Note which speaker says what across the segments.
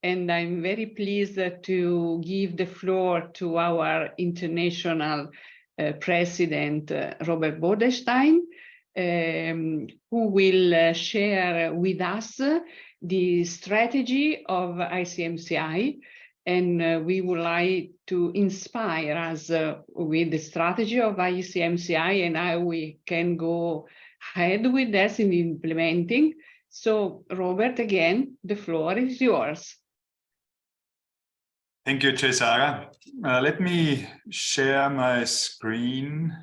Speaker 1: and I'm very pleased to give the floor to our international president, Robert Bodenstein, who will share with us the strategy of ICMCI. And we would like to inspire us with the strategy of ICMCI and how we can go ahead with this in implementing. So, Robert, again, the floor is yours.
Speaker 2: Thank you, Cesara. Let me share my screen.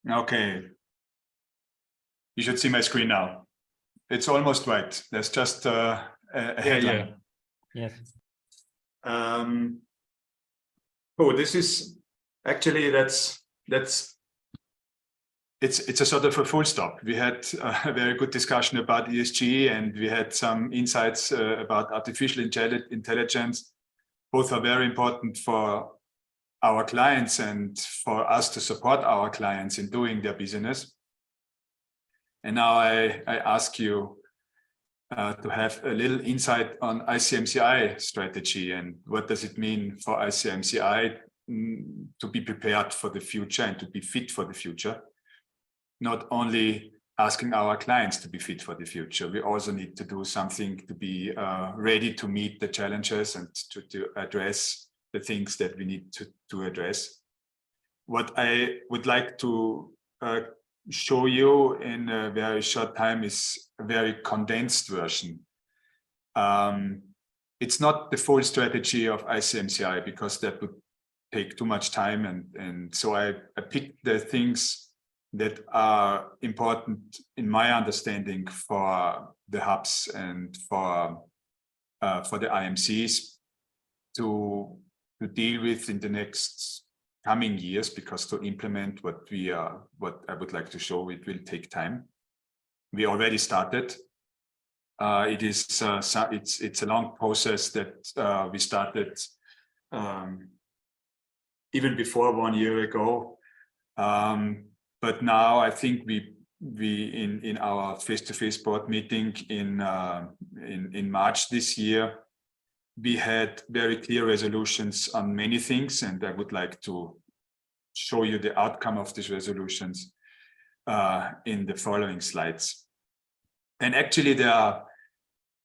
Speaker 2: Okay. You should see my screen now. It's almost right. There's just a headline.
Speaker 3: Yeah. Yes.
Speaker 2: Oh, this is actually it's a sort of a full stop. We had a very good discussion about ESG, and we had some insights about artificial intelligence. Both are very important for our clients and for us to support our clients in doing their business. And now I ask you to have a little insight on ICMCI strategy and what does it mean for ICMCI to be prepared for the future and to be fit for the future. Not only asking our clients to be fit for the future, we also need to do something to be ready to meet the challenges and to address the things that we need to address. What I would like to show you in a very short time is a very condensed version. It's not the full strategy of ICMCI because that would take too much time, and so I picked the things that are important in my understanding for the hubs and for the IMCs to deal with in the next coming years, because to implement what I would like to show, it will take time. We already started. It's a long process that we started even before 1 year ago. But now I think we in our face-to-face board meeting in March this year, we had very clear resolutions on many things, and I would like to show you the outcome of these resolutions in the following slides. And actually there are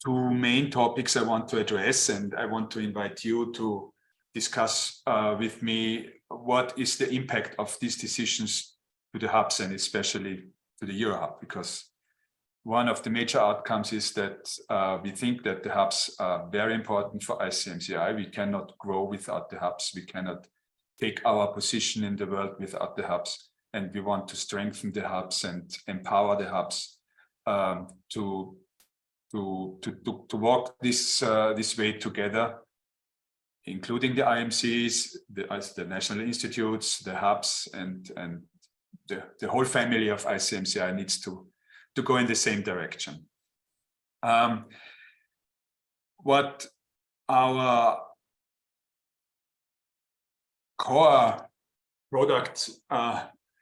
Speaker 2: two main topics I want to address, and I want to invite you to discuss with me what is the impact of these decisions to the hubs and especially to the EuroHub, because one of the major outcomes is that we think that the hubs are very important for ICMCI. We cannot grow without the hubs. We cannot take our position in the world without the hubs. And we want to strengthen the hubs and empower the hubs to walk this way together, including the IMCs, the national institutes, the hubs, and the whole family of ICMCI needs to go in the same direction. What our core product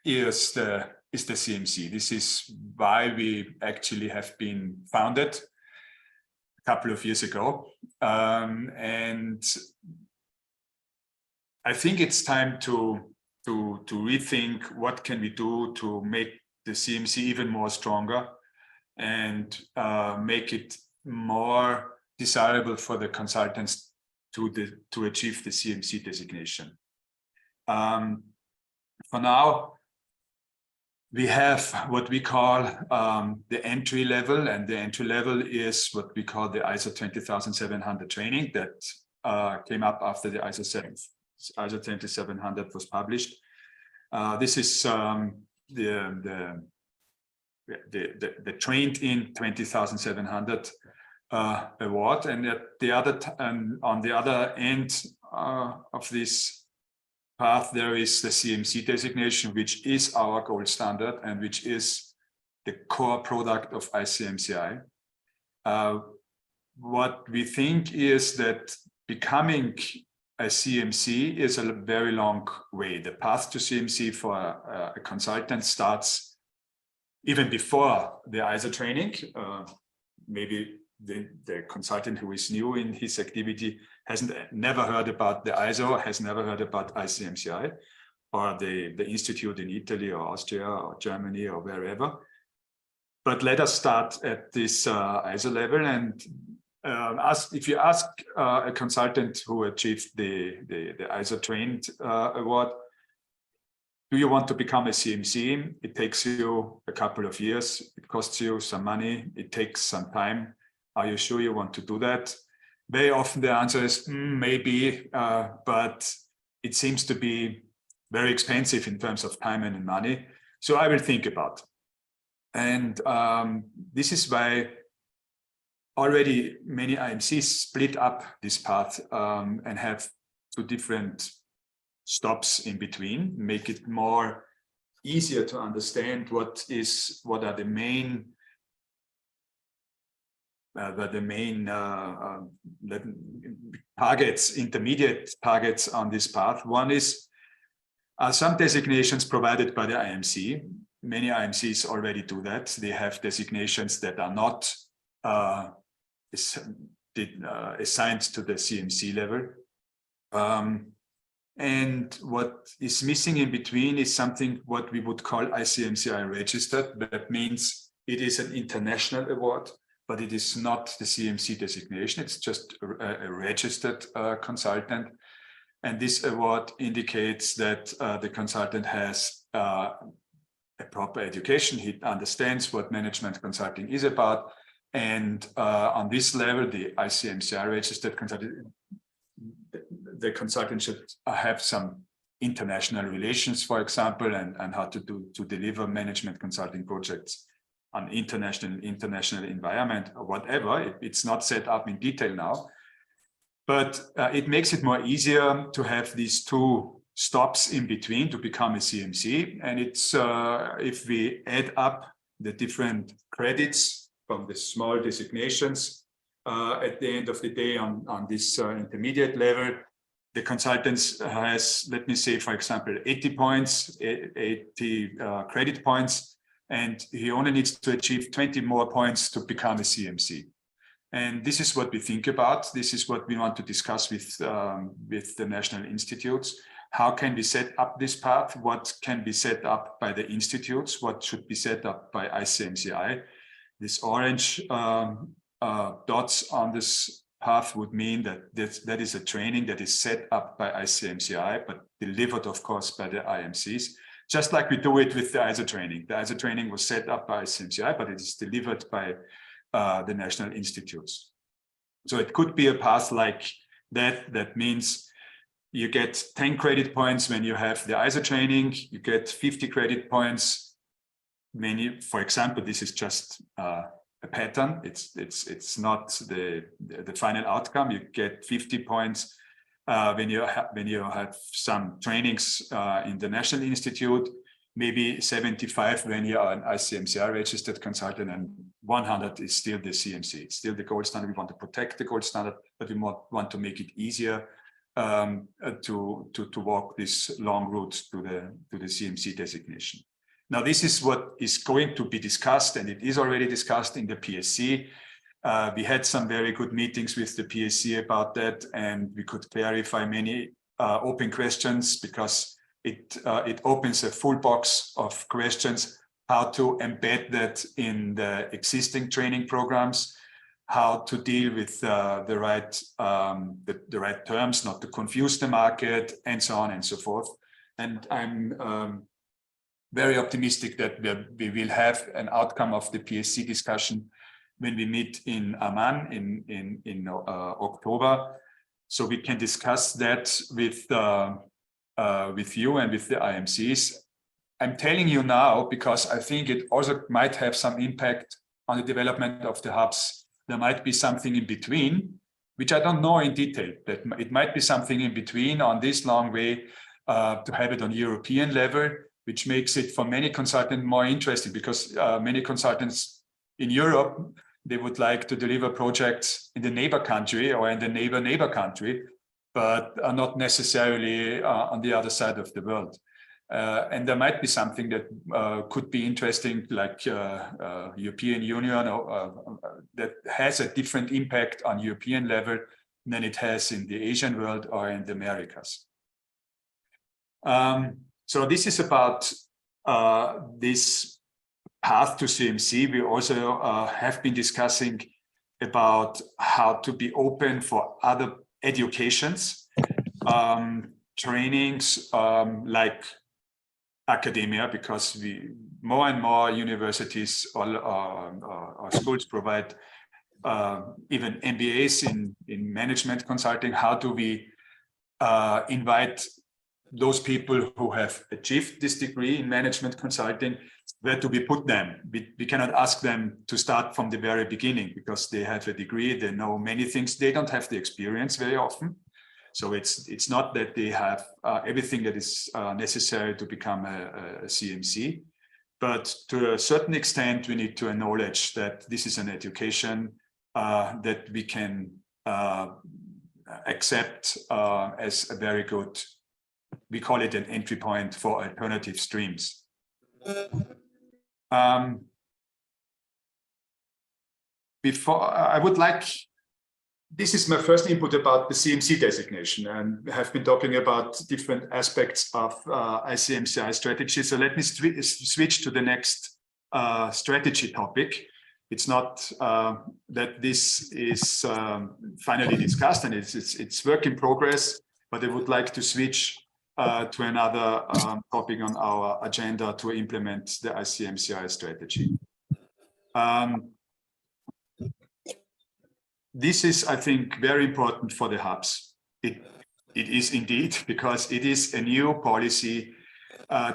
Speaker 2: is the CMC. This is why we actually have been founded a couple of years ago. And I think it's time to rethink what can we do to make the CMC even more stronger and make it more desirable for the consultants to achieve the CMC designation. For now, we have what we call the entry level, and the entry level is what we call the ISO 20700 training that came up after the ISO 20700 was published. This is the trained in 20700 award, and on the other end of this path there is the CMC designation, which is our gold standard and which is the core product of ICMCI. What we think is that becoming a CMC is a very long way. The path to CMC for a consultant starts even before the ISO training, maybe the consultant who is new in his activity hasn't never heard about the ISO, has never heard about ICMCI or the institute in Italy or Austria or Germany or wherever. But let us start at this ISO level, and if you ask a consultant who achieved the ISO trained award, do you want to become a CMC? It takes you a couple of years. It costs you some money. It takes some time. Are you sure you want to do that? Very often the answer is maybe, but it seems to be very expensive in terms of time and money. So I will think about. And this is why already many IMCs split up this path and have two different stops in between, make it more easier to understand what are the main targets, intermediate targets on this path. One is some designations provided by the IMC. Many IMCs already do that. They have designations that are not assigned to the CMC level. And what is missing in between is something what we would call ICMCI registered. That means it is an international award, but it is not the CMC designation. It's just a registered consultant. And this award indicates that the consultant has a proper education. He understands what management consulting is about. And on this level, the ICMCI registered consultant, the consultant should have some international relations, for example, and how to deliver management consulting projects on international environment or whatever. It's not set up in detail now, but it makes it more easier to have these two stops in between to become a CMC. And it's if we add up the different credits from the small designations at the end of the day on this intermediate level, the consultants has, let me say, for example, 80 points, 80 credit points, and he only needs to achieve 20 more points to become a CMC. And this is what we think about. This is what we want to discuss with the national institutes. How can we set up this path? What can be set up by the institutes? What should be set up by ICMCI? This orange dots on this path would mean that that is a training that is set up by ICMCI, but delivered, of course, by the IMCs, just like we do it with the ISO training. The ISO training was set up by ICMCI, but it is delivered by the national institutes. So it could be a path like that. That means you get 10 credit points when you have the ISO training, you get 50 credit points when you, for example, this is just a pattern. It's not the final outcome. You get 50 points when you have some trainings in the National Institute, maybe 75 when you are an ICMCI registered consultant, and 100 is still the CMC. It's still the gold standard. We want to protect the gold standard, but we want to make it easier to walk this long route to the CMC designation. Now, this is what is going to be discussed, and it is already discussed in the PSC. We had some very good meetings with the PSC about that, and we could clarify many open questions, because it opens a full box of questions, how to embed that in the existing training programs, how to deal with the right terms, not to confuse the market, and so on and so forth. And I'm very optimistic that we will have an outcome of the PSC discussion when we meet in Amman in October, so we can discuss that with you and with the IMCs. I'm telling you now because I think it also might have some impact on the development of the hubs. There might be something in between, which I don't know in detail. That it might be something in between on this long way to have it on European level, which makes it for many consultants more interesting, because many consultants in Europe, they would like to deliver projects in the neighbor country or in the neighbor country, but are not necessarily on the other side of the world. And there might be something that could be interesting, like European Union, that has a different impact on European level than it has in the Asian world or in the Americas. So this is about this path to CMC. We also have been discussing about how to be open for other educations, trainings like academia, because more and more universities or schools provide even MBAs in management consulting. How do we invite those people who have achieved this degree in management consulting? Where do we put them? We cannot ask them to start from the very beginning, because they have a degree, they know many things, they don't have the experience very often. So it's not that they have everything that is necessary to become a CMC, but to a certain extent, we need to acknowledge that this is an education that we can accept as a very good, we call it an entry point for alternative streams. Before I would like, this is my first input about the CMC designation, and have been talking about different aspects of ICMCI strategy. So let me switch to the next strategy topic. It's not that this is finally discussed and it's work in progress, but I would like to switch to another topic on our agenda to implement the ICMCI strategy. This is, I think, very important for the hubs. It is indeed, because it is a new policy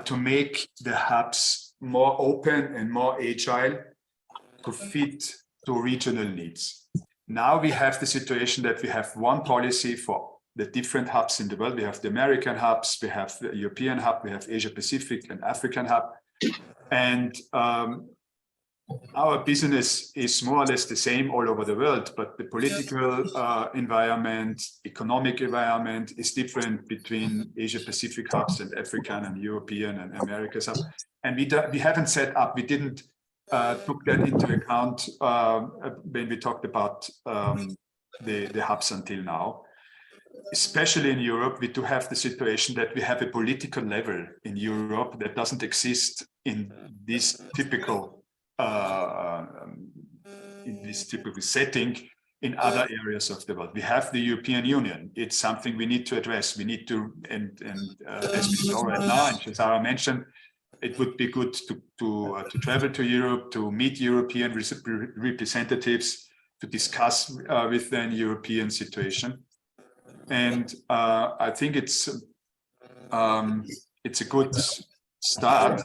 Speaker 2: to make the hubs more open and more agile to fit to regional needs. Now we have the situation that we have one policy for the different hubs in the world. We have the American hubs, we have the European hub, we have Asia Pacific and African hub. And our business is more or less the same all over the world, but the political environment, economic environment is different between Asia Pacific hubs and African and European and America's hubs. And we haven't set up, we didn't took that into account when we talked about the hubs until now. Especially in Europe, we do have the situation that we have a political level in Europe that doesn't exist in this typical setting in other areas of the world. We have the European Union. It's something we need to address. We need to, and as we know right now, and Cesara mentioned, it would be good to travel to Europe, to meet European representatives, to discuss with them European situation. And I think it's a good start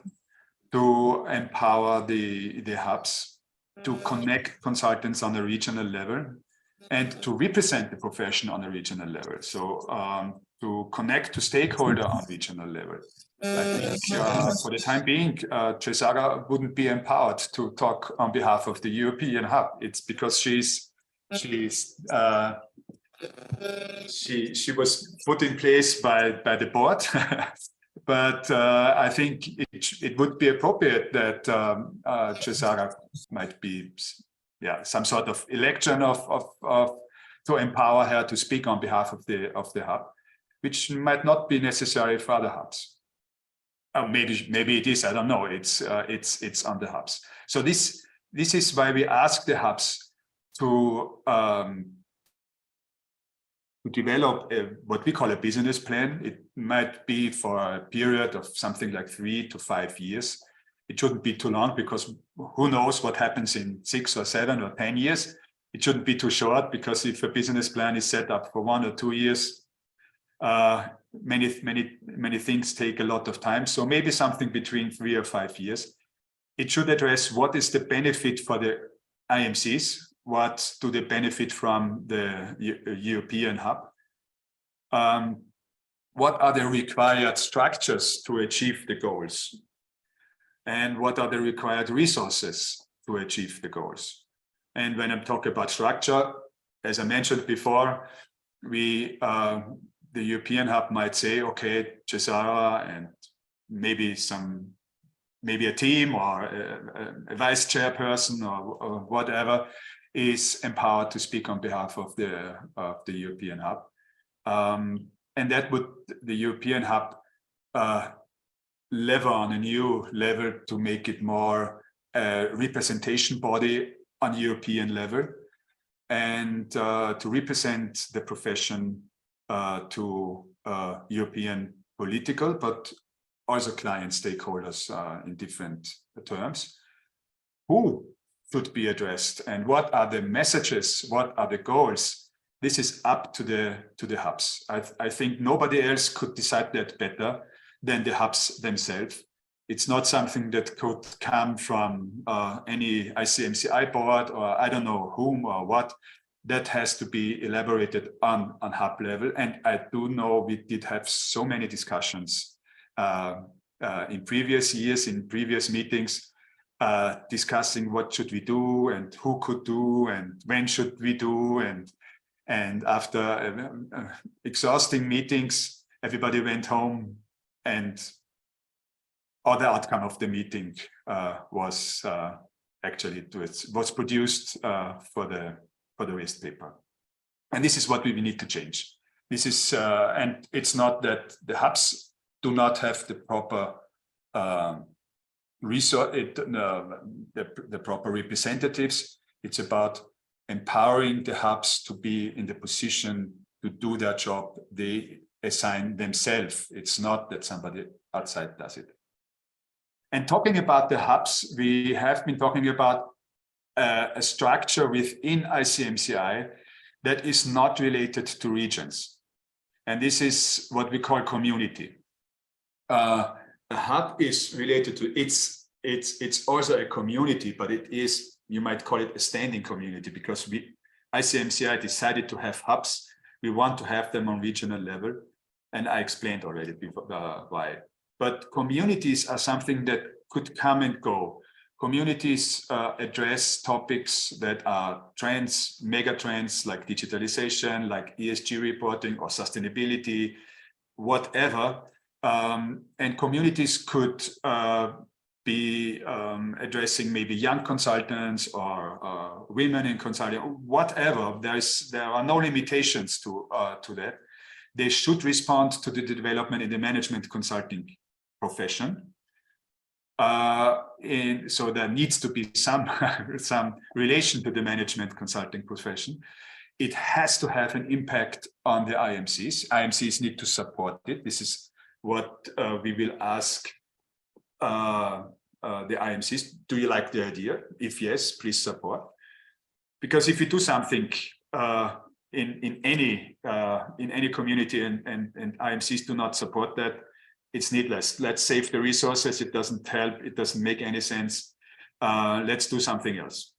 Speaker 2: to empower the hubs, to connect consultants on a regional level, and to represent the profession on a regional level. So to connect to stakeholder on regional level. I think for the time being, Cesara wouldn't be empowered to talk on behalf of the European hub. It's because she was put in place by the board. But I think it would be appropriate that Cesara might be, some sort of election to empower her to speak on behalf of the hub, which might not be necessary for other hubs. Maybe it is. I don't know. It's on the hubs. So this is why we ask the hubs to develop what we call a business plan. It might be for a period of something like 3 to 5 years. It shouldn't be too long, because who knows what happens in 6 or 7 or 10 years. It shouldn't be too short, because if a business plan is set up for 1 or 2 years, many things take a lot of time. So maybe something between 3 or 5 years. It should address what is the benefit for the IMCs. What do they benefit from the European hub? What are the required structures to achieve the goals? And what are the required resources to achieve the goals? And when I'm talking about structure, as I mentioned before, the European hub might say, okay, Cesara and maybe a team or a vice chairperson or whatever is empowered to speak on behalf of the European hub. And that would the European hub lever on a new level to make it more representation body on European level, and to represent the profession to European political, but also client stakeholders in different terms. Who should be addressed and what are the messages, what are the goals? This is up to the hubs. I think nobody else could decide that better than the hubs themselves. It's not something that could come from any ICMCI board or I don't know whom or what. That has to be elaborated on hub level. And I do know we did have so many discussions in previous years, in previous meetings, discussing what should we do and who could do and when should we do. And after exhausting meetings, everybody went home, and all the outcome of the meeting was actually was produced for the waste paper. And this is what we need to change. This is, and it's not that the hubs do not have the proper the proper representatives. It's about empowering the hubs to be in the position to do their job they assign themselves. It's not that somebody outside does it. And talking about the hubs, we have been talking about a structure within ICMCI that is not related to regions. And this is what we call community. A hub is related to, it's also a community, but it is, you might call it a standing community, because ICMCI decided to have hubs. We want to have them on regional level. And I explained already before, why. But communities are something that could come and go. Communities address topics that are trends, mega trends like digitalization, like ESG reporting or sustainability, whatever. And communities could be addressing maybe young consultants or women in consulting, whatever. There are no limitations to that. They should respond to the development in the management consulting profession. So there needs to be some relation to the management consulting profession. It has to have an impact on the IMCs. IMCs need to support it. This is what we will ask the IMCs. Do you like the idea? If yes, please support. Because if you do something in any community and IMCs do not support that, it's needless. Let's save the resources. It doesn't help. It doesn't make any sense. Let's do something else.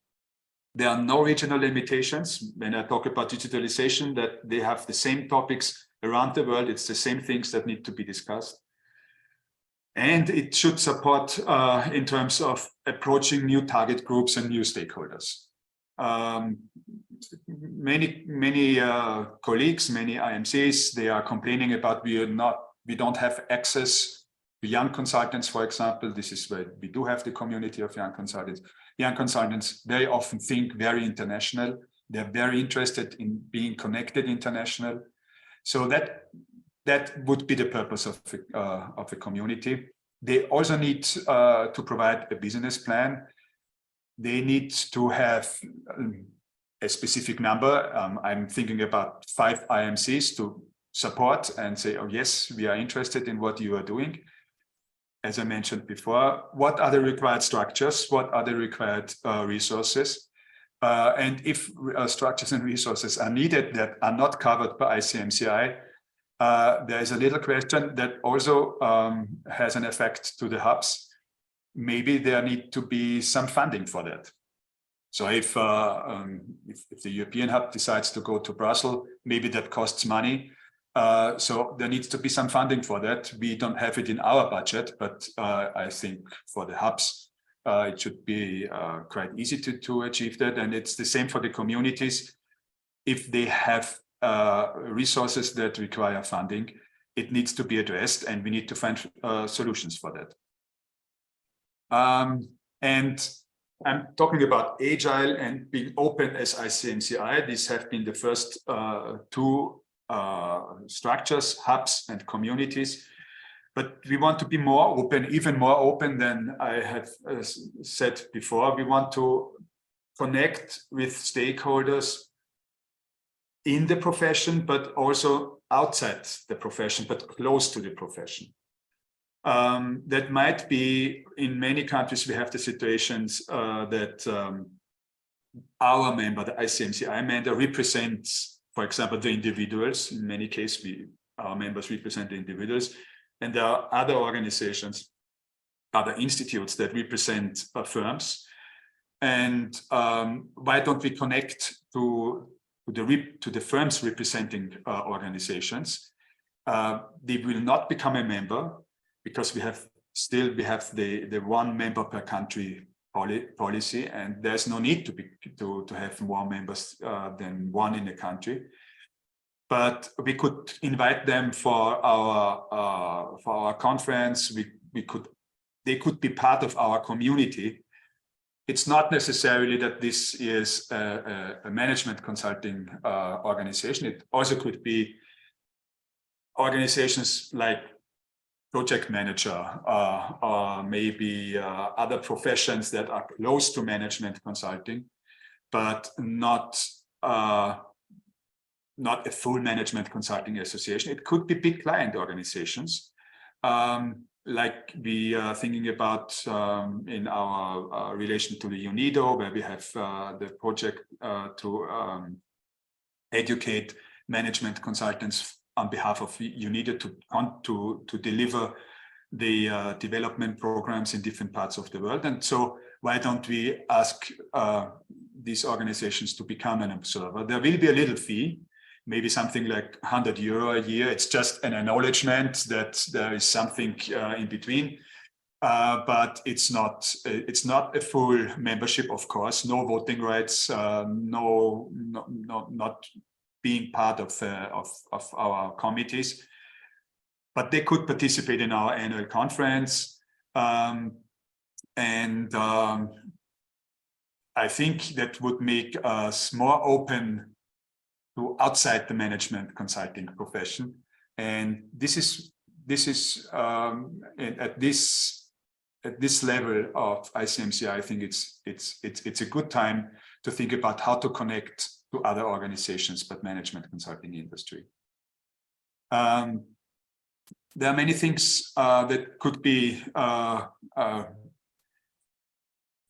Speaker 2: There are no regional limitations. When I talk about digitalization, that they have the same topics around the world. It's the same things that need to be discussed. And it should support in terms of approaching new target groups and new stakeholders. Many colleagues, many IMCs, they are complaining about we don't have access to young consultants, for example. This is where we do have the community of young consultants. Young consultants very often think very international. They're very interested in being connected international. So that would be the purpose of the community. They also need to provide a business plan. They need to have a specific number. I'm thinking about 5 IMCs to support and say, oh yes, we are interested in what you are doing. As I mentioned before, what are the required structures? What are the required resources? And if structures and resources are needed that are not covered by ICMCI, there is a little question that also has an effect to the hubs. Maybe there need to be some funding for that. So if the European hub decides to go to Brussels, maybe that costs money. So there needs to be some funding for that. We don't have it in our budget, but I think for the hubs, it should be quite easy to achieve that. And it's the same for the communities. If they have resources that require funding, it needs to be addressed, and we need to find solutions for that. And I'm talking about agile and being open as ICMCI. These have been the first two structures, hubs and communities. But we want to be more open, even more open than I have said before. We want to connect with stakeholders in the profession, but also outside the profession, but close to the profession. That might be, in many countries, we have the situations that our member, the ICMCI member, represents, for example, the individuals. In many cases, our members represent the individuals. And there are other organizations, other institutes that represent firms. And why don't we connect to the firms representing organizations? They will not become a member because we have the one member per country policy, and there's no need to have more members than one in a country. But we could invite them for our conference. They could be part of our community. It's not necessarily that this is a management consulting organization. It also could be organizations like project manager or maybe other professions that are close to management consulting, but not a full management consulting association. It could be big client organizations, like we are thinking about in our relation to the UNIDO, where we have the project to educate management consultants on behalf of UNIDO to deliver the development programs in different parts of the world. And so why don't we ask these organizations to become an observer? There will be a little fee, maybe something like €100 a year. It's just an acknowledgement that there is something in between, but it's not a full membership, of course. No voting rights, not being part of our committees, but they could participate in our annual conference, and I think that would make us more open to outside the management consulting profession. And this is at this level of ICMCI, I think it's a good time to think about how to connect to other organizations, but management consulting industry. There are many things that could be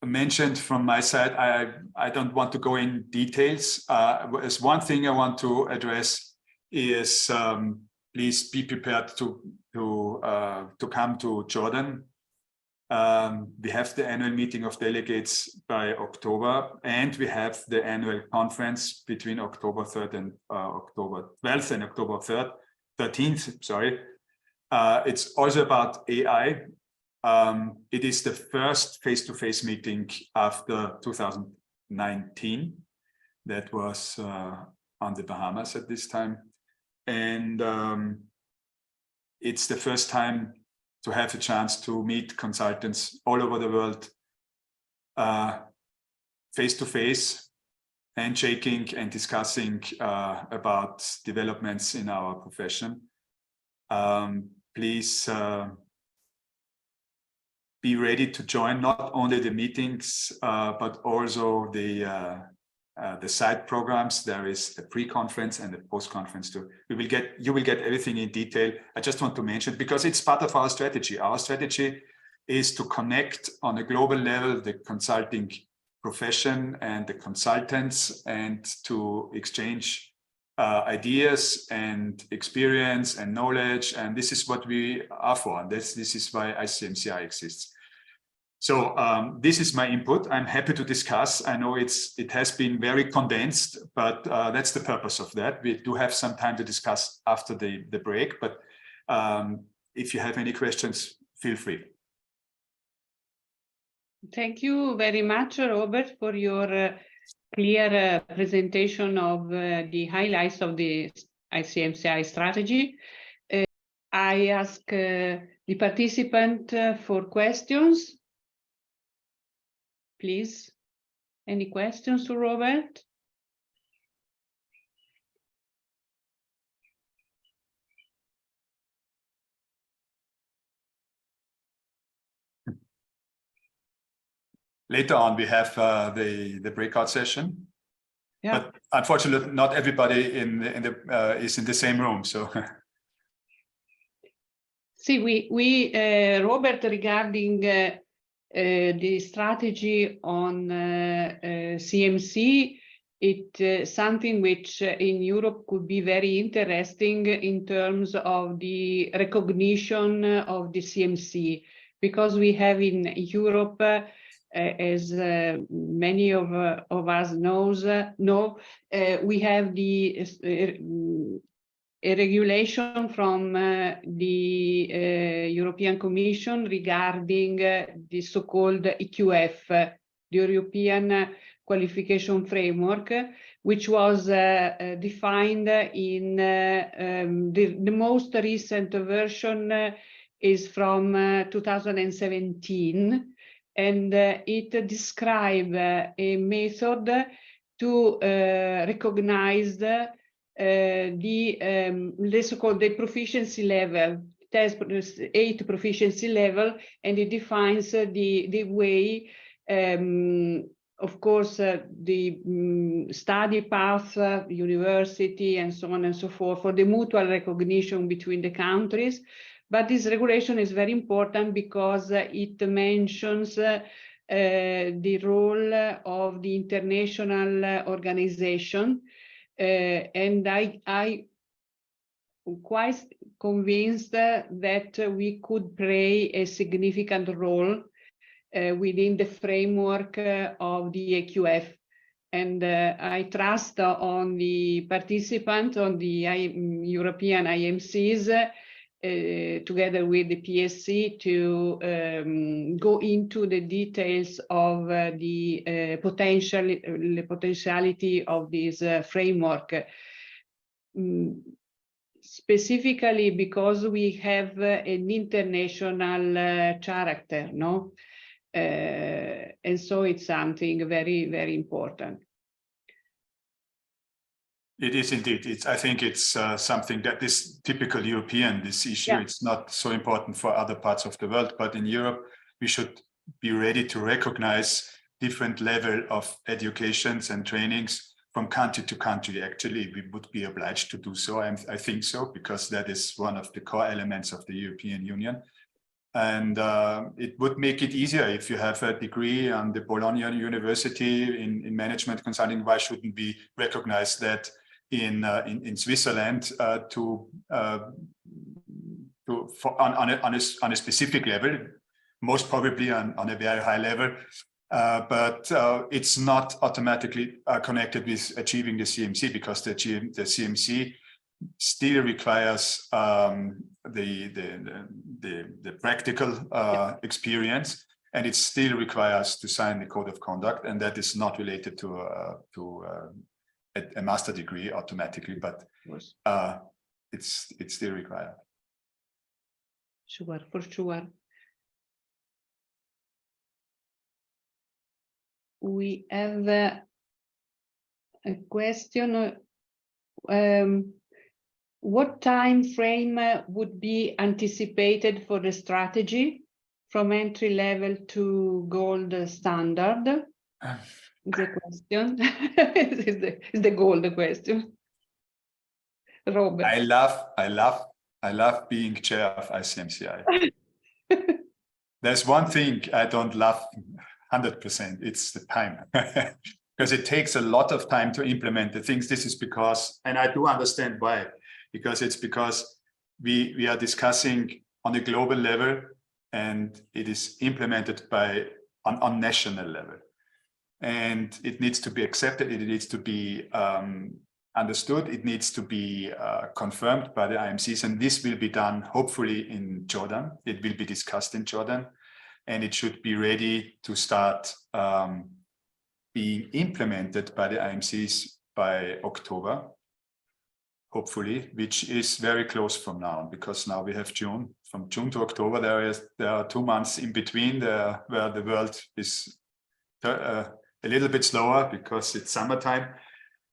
Speaker 2: mentioned from my side. I don't want to go in details. As one thing I want to address is please be prepared to come to Jordan. We have the annual meeting of delegates by October, and we have the annual conference between October 3rd and October 12th and October 13th. Sorry. It's also about AI. It is the first face-to-face meeting after 2019 that was on the Bahamas at this time. And it's the first time to have a chance to meet consultants all over the world, face-to-face, handshaking and discussing about developments in our profession. Please be ready to join not only the meetings, but also the side programs. There is a pre-conference and a post-conference too. You will get everything in detail. I just want to mention, because it's part of our strategy. Our strategy is to connect on a global level the consulting profession and the consultants, and to exchange ideas and experience and knowledge. And this is what we are for. This is why ICMCI exists. So this is my input. I'm happy to discuss. I know it has been very condensed, but that's the purpose of that. We do have some time to discuss after the break, but if you have any questions, feel free.
Speaker 1: Thank you very much, Robert, for your clear presentation of the highlights of the ICMCI strategy. I ask the participant for questions. Please, any questions to Robert?
Speaker 2: Later on, we have the breakout session.
Speaker 1: Yeah.
Speaker 2: But unfortunately, not everybody is in the same room. So,
Speaker 1: see, Robert, regarding the strategy on CMC, it's something which in Europe could be very interesting in terms of the recognition of the CMC, because we have in Europe, as many of us know, we have the a regulation from the European Commission regarding the so-called EQF, the European Qualification Framework, which was defined in the most recent version is from 2017, and it describes a method to recognize the so-called the proficiency level, test 8 proficiency level, and it defines the way, of course, the study path, university, and so on and so forth, for the mutual recognition between the countries. But this regulation is very important because it mentions the role of the international organization. And I'm quite convinced that we could play a significant role within the framework of the EQF. And I trust on the participants, on the European IMCs, together with the PSC, to go into the details of the potentiality of this framework. Specifically because we have an international character, no? And so it's something very, very important.
Speaker 2: it is indeed. I think it's something that is typical European, this issue. Yeah. It's not so important for other parts of the world, but in Europe, we should be ready to recognize different level of educations and trainings from country to country. Actually, we would be obliged to do so. I think so, because that is one of the core elements of the European Union. And it would make it easier if you have a degree on the Bologna University in management consulting. Why shouldn't we recognize that in Switzerland on a specific level, most probably on a very high level, but it's not automatically connected with achieving the CMC, because the CMC still requires the practical experience, and it still requires to sign the code of conduct, and that is not related to a master degree automatically, but it's still required.
Speaker 1: Sure, for sure. We have a question. What time frame would be anticipated for the strategy from entry level to gold standard? The question is the gold question. Robert.
Speaker 2: I love being chair of ICMCI. There's one thing I don't love 100%. It's the time. Because it takes a lot of time to implement the things. This is because, and I do understand why, because it's because we are discussing on a global level, and it is implemented on national level. And it needs to be accepted, it needs to be understood, it needs to be confirmed by the IMCs, and this will be done hopefully in Jordan. It will be discussed in Jordan, and it should be ready to start being implemented by the IMCs by October. hopefully, which is very close from now, because now we have June. From June to October, there are 2 months in between there where the world is a little bit slower because it's summertime.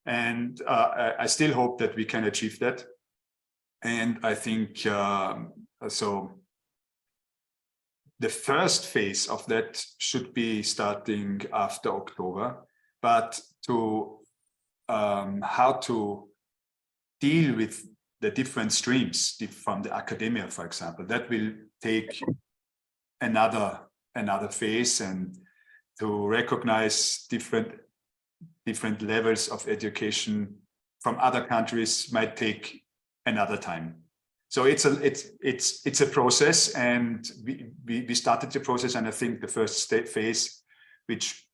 Speaker 2: And I still hope that we can achieve that. And I think so. The first phase of that should be starting after October, but to how to deal with the different streams from the academia, for example, that will take another phase, and to recognize different levels of education from other countries might take another time. So it's a process, and we started the process, and I think the first phase, which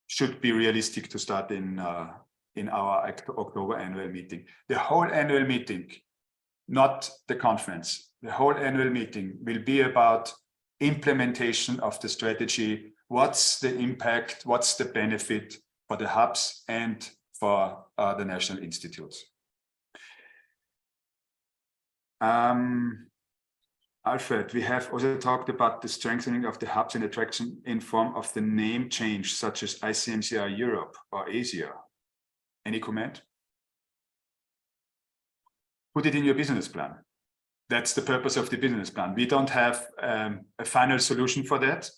Speaker 2: should be realistic to start in our October annual meeting. The whole annual meeting, not the conference, the whole annual meeting will be about implementation of the strategy. What's the impact? What's the benefit for the hubs and for the national institutes? Alfred, we have also talked about the strengthening of the hubs and attraction in form of the name change, such as ICMCI Europe or Asia. Any comment? Put it in your business plan. That's the purpose of the business plan. We don't have a final solution for that.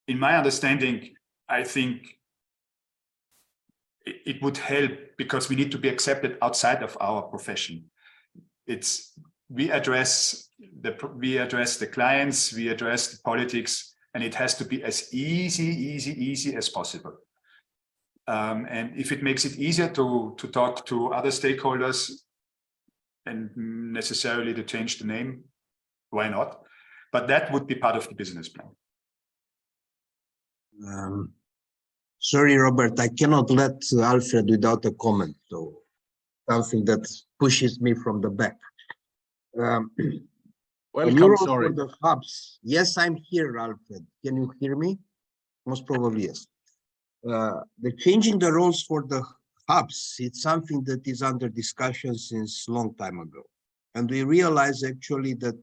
Speaker 2: In my understanding, I think it would help, because we need to be accepted outside of our profession. We address the clients, we address the politics, and it has to be as easy as possible. And if it makes it easier to talk to other stakeholders and necessarily to change the name, why not? But that would be part of the business plan.
Speaker 3: Sorry, Robert, I cannot let Alfred without a comment. So something that pushes me from the back.
Speaker 4: Welcome, sorry.
Speaker 3: For the hubs. Yes, I'm here, Alfred. Can you hear me? Most probably, yes. The changing the roles for the hubs, it's something that is under discussion since a long time ago. And we realize actually that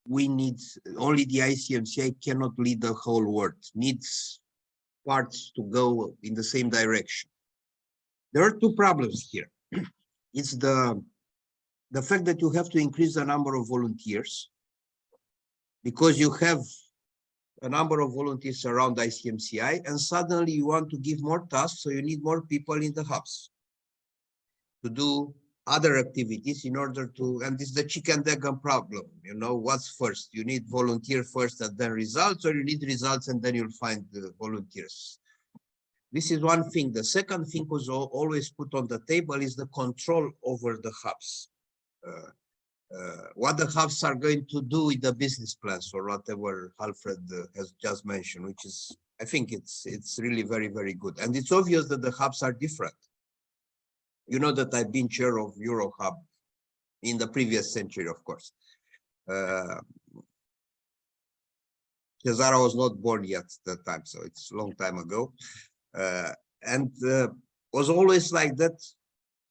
Speaker 3: we need, only the ICMCI cannot lead the whole world, needs parts to go in the same direction. There are two problems here. It's the fact that you have to increase the number of volunteers, because you have a number of volunteers around ICMCI, and suddenly you want to give more tasks, so you need more people in the hubs to do other activities in order to, and this is the chicken and egg problem, you know, what's first? You need volunteer first and then results, or you need results and then you'll find the volunteers. This is one thing. The second thing was always put on the table is the control over the hubs. What the hubs are going to do with the business plans, or whatever Alfred has just mentioned, which is, I think it's really very, very good. And it's obvious that the hubs are different. You know that I've been chair of EuroHub in the previous century, of course. Cesara was not born yet at that time, so it's a long time ago. And was always like that.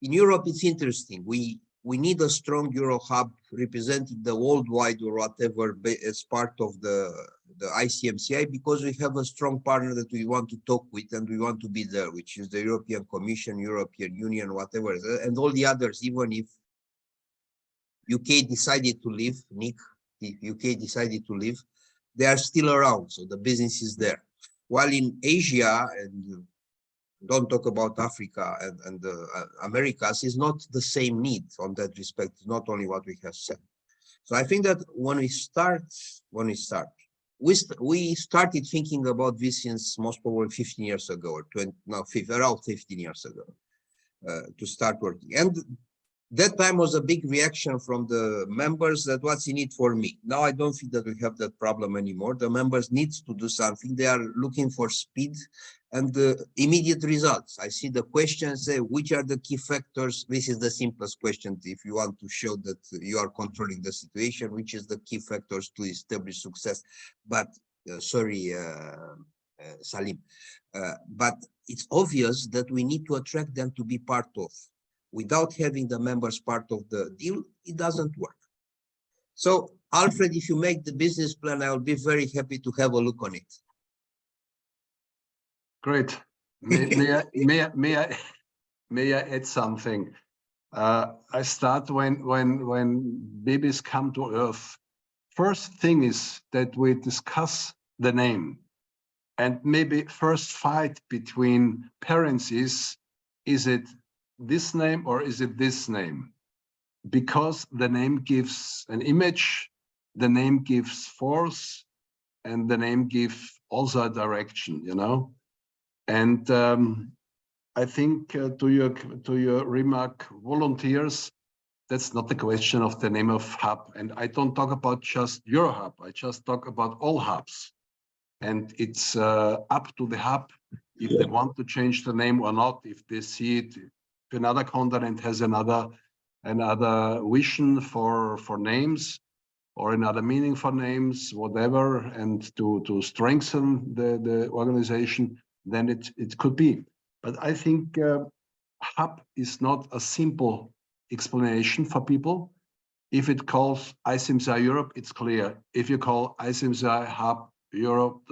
Speaker 3: In Europe, it's interesting. We need a strong EuroHub representing the worldwide or whatever as part of the ICMCI, because we have a strong partner that we want to talk with and we want to be there, which is the European Commission, European Union, whatever, and all the others. Even if UK decided to leave, Nick, if UK decided to leave, they are still around, so the business is there. While in Asia, and don't talk about Africa and the Americas, is not the same need on that respect, not only what we have said. So I think that when we started thinking about this since most probably 15 years ago, or 20, no, around 15 years ago, to start working. And that time was a big reaction from the members that what's in it for me. Now I don't think that we have that problem anymore. The members need to do something. They are looking for speed and immediate results. I see the questions say, which are the key factors? This is the simplest question. If you want to show that you are controlling the situation, which is the key factors to establish success? But sorry, Salim, but it's obvious that we need to attract them to be part of. without having the members part of the deal, it doesn't work. So, Alfred, if you make the business plan, I'll be very happy to have a look on it.
Speaker 4: Great. May I add something? I start when babies come to Earth. First thing is that we discuss the name, and maybe first fight between parents is it this name or is it this name? Because the name gives an image, the name gives force, and the name gives also a direction, you know. And I think to your remark, volunteers, that's not the question of the name of hub. And I don't talk about just your hub. I just talk about all hubs. And it's up to the hub if they want to change the name or not, if they see it, if another continent has another vision for names or another meaning for names, whatever, and to strengthen the organization, then it could be. But I think hub is not a simple explanation for people. If it calls ICMCI Europe, it's clear. If you call ICMCI Hub Europe,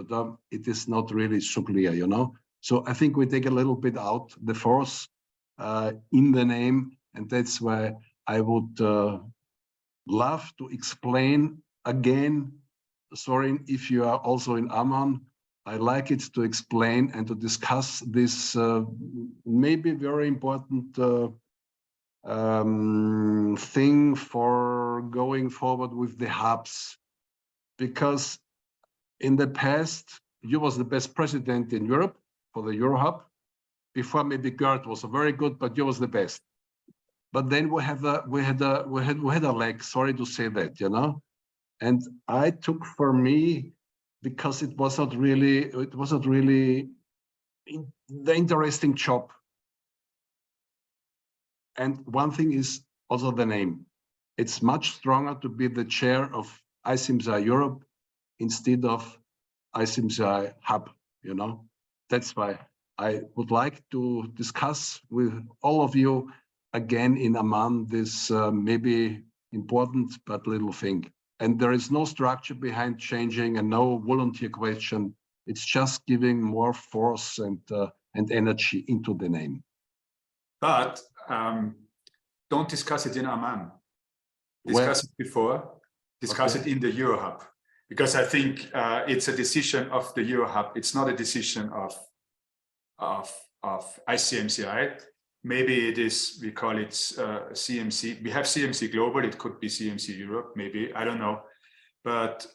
Speaker 4: it is not really so clear, you know. So I think we take a little bit out the force in the name, and that's why I would love to explain again. Sorry if you are also in Amman. I like it to explain and to discuss this maybe very important thing for going forward with the hubs, because in the past you was the best president in Europe for the Euro Hub. Before maybe Gert was very good, but you was the best. But then we had a lag. Sorry to say that, you know. And I took for me, because it wasn't really the interesting job. And one thing is also the name. It's much stronger to be the chair of ICMCI Europe instead of ICMCI Hub, you know. That's why I would like to discuss with all of you again in Amman this maybe important but little thing. And there is no structure behind changing and no volunteer question. It's just giving more force and energy into the name.
Speaker 2: But don't discuss it in Amman. Discuss it before. Discuss it in the Euro Hub, because I think it's a decision of the Euro Hub. It's not a decision of ICMCI. Maybe it is. We call it CMC. We have CMC Global. It could be CMC Europe. Maybe, I don't know. But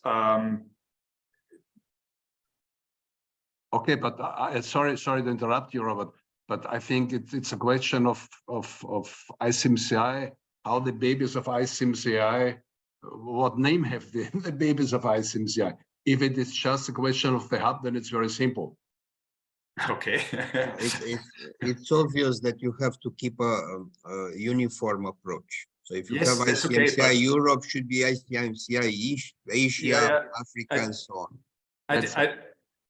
Speaker 4: okay, but sorry to interrupt you, Robert. But I think it's a question of ICMCI, how the babies of ICMCI, what name have the babies of ICMCI? If it is just a question of the hub, then it's very simple.
Speaker 2: Okay.
Speaker 3: It's obvious that you have to keep a uniform approach. So if you have ICMCI
Speaker 2: okay,
Speaker 3: Europe, should be ICMCI Asia, Africa, and so on.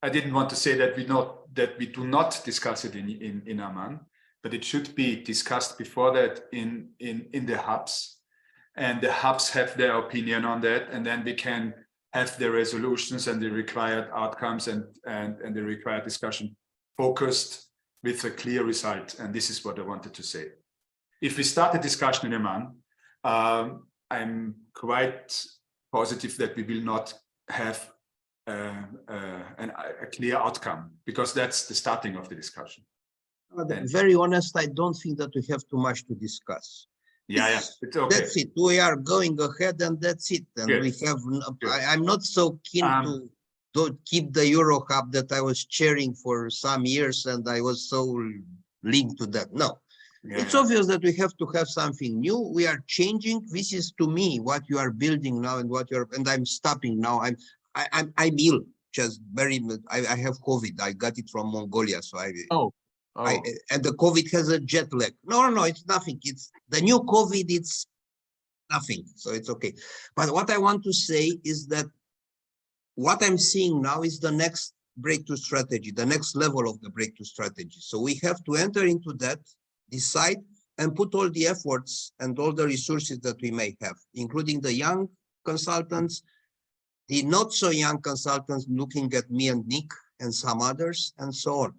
Speaker 2: I didn't want to say that we do not discuss it in Amman, but it should be discussed before that in the hubs, and the hubs have their opinion on that, and then we can have the resolutions and the required outcomes and the required discussion focused with a clear result. And this is what I wanted to say. If we start a discussion in Amman, I'm quite positive that we will not have a clear outcome, because that's the starting of the discussion.
Speaker 3: Very honest, I don't think that we have too much to discuss.
Speaker 2: Yeah, it's okay.
Speaker 3: That's it. We are going ahead, and that's it. And
Speaker 2: Good.
Speaker 3: we have.
Speaker 2: Good.
Speaker 3: I'm not so keen to keep the Euro Hub that I was chairing for some years, and I was so linked to that. No, it's obvious that we have to have something new. We are changing. This is, to me, what you are building now, and what you're. And I'm stopping now. I'm ill. Just I have COVID. I got it from Mongolia, so and the COVID has a jet lag. No, it's nothing. It's the new COVID. It's nothing. So it's okay. But what I want to say is that what I'm seeing now is the next breakthrough strategy, the next level of the breakthrough strategy. So we have to enter into that, decide, and put all the efforts and all the resources that we may have, including the young consultants, the not so young consultants looking at me and Nick and some others, and so on.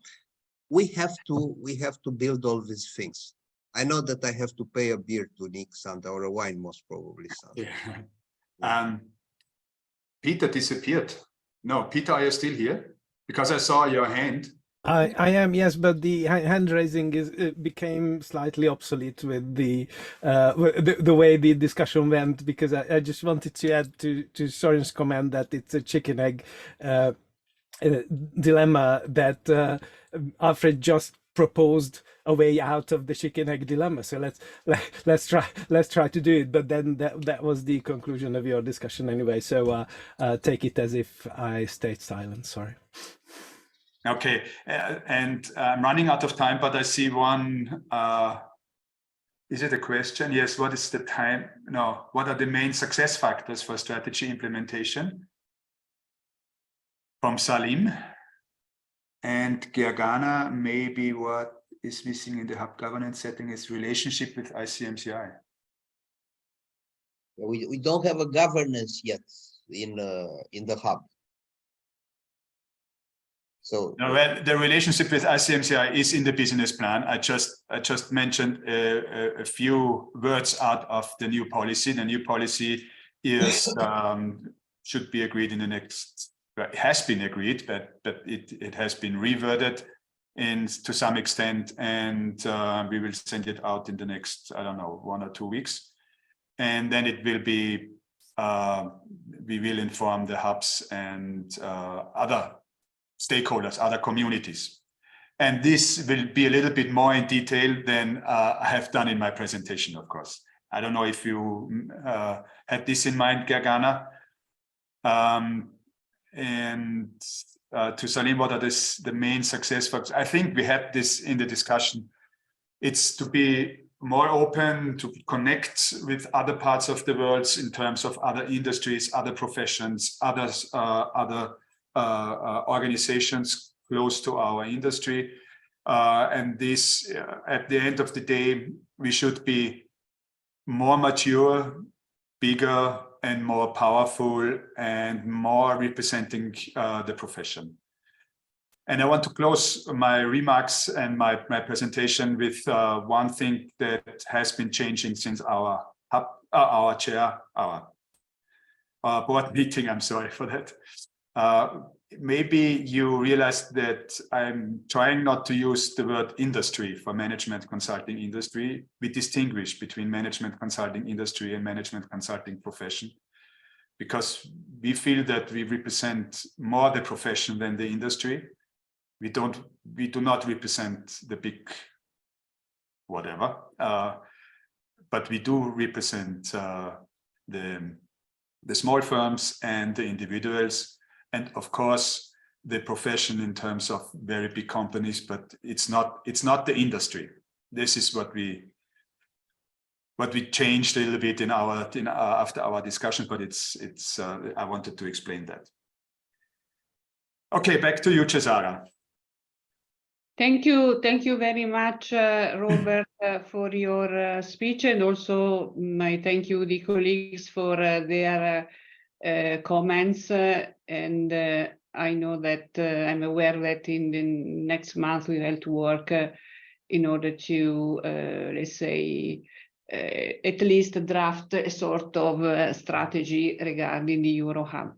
Speaker 3: We have to build all these things. I know that I have to pay a beer to Nick, Santa, or a wine, most probably, Santa.
Speaker 2: Yeah. Peter disappeared. No, Peter, are you still here? Because I saw your hand.
Speaker 5: I am, yes, but the hand raising became slightly obsolete with the way the discussion went, because I just wanted to add to Soren's comment that it's a chicken egg dilemma that Alfred just proposed a way out of the chicken egg dilemma. So let's try to do it. But then that was the conclusion of your discussion anyway. So take it as if I stayed silent. Sorry.
Speaker 2: Okay, and I'm running out of time, but I see one. Is it a question? Yes. What is the time? No. What are the main success factors for strategy implementation? From Salim. And Gergana, maybe what is missing in the hub governance setting is relationship with ICMCI.
Speaker 3: We don't have a governance yet in the hub. So
Speaker 2: no, well, the relationship with ICMCI is in the business plan. I just mentioned a few words out of the new policy. The new policy is should be agreed in the next. It has been agreed, but it has been reworded to some extent, and we will send it out in the next, I don't know, 1 or 2 weeks, and then it will be. We will inform the hubs and other stakeholders, other communities. And this will be a little bit more in detail than I have done in my presentation, of course. I don't know if you had this in mind, Gergana. And to Salim, what are the main success factors? I think we had this in the discussion. It's to be more open, to connect with other parts of the world in terms of other industries, other professions, other organizations close to our industry. And this, at the end of the day, we should be more mature, bigger, and more powerful, and more representing the profession. And I want to close my remarks and my presentation with one thing that has been changing since our board meeting. I'm sorry for that. Maybe you realized that I'm trying not to use the word industry for management consulting industry. We distinguish between management consulting industry and management consulting profession, because we feel that we represent more the profession than the industry. We do not represent the big whatever, but we do represent the small firms and the individuals. And of course, the profession in terms of very big companies, but it's not the industry. This is what we changed a little bit in after our discussion, but it's I wanted to explain that. Okay, back to you, Cesara.
Speaker 1: Thank you very much, Robert, for your speech, and also my thank you the colleagues for their comments, and I know that I'm aware that in the next month we have to work in order to, let's say, at least draft a sort of strategy regarding the Euro Hub.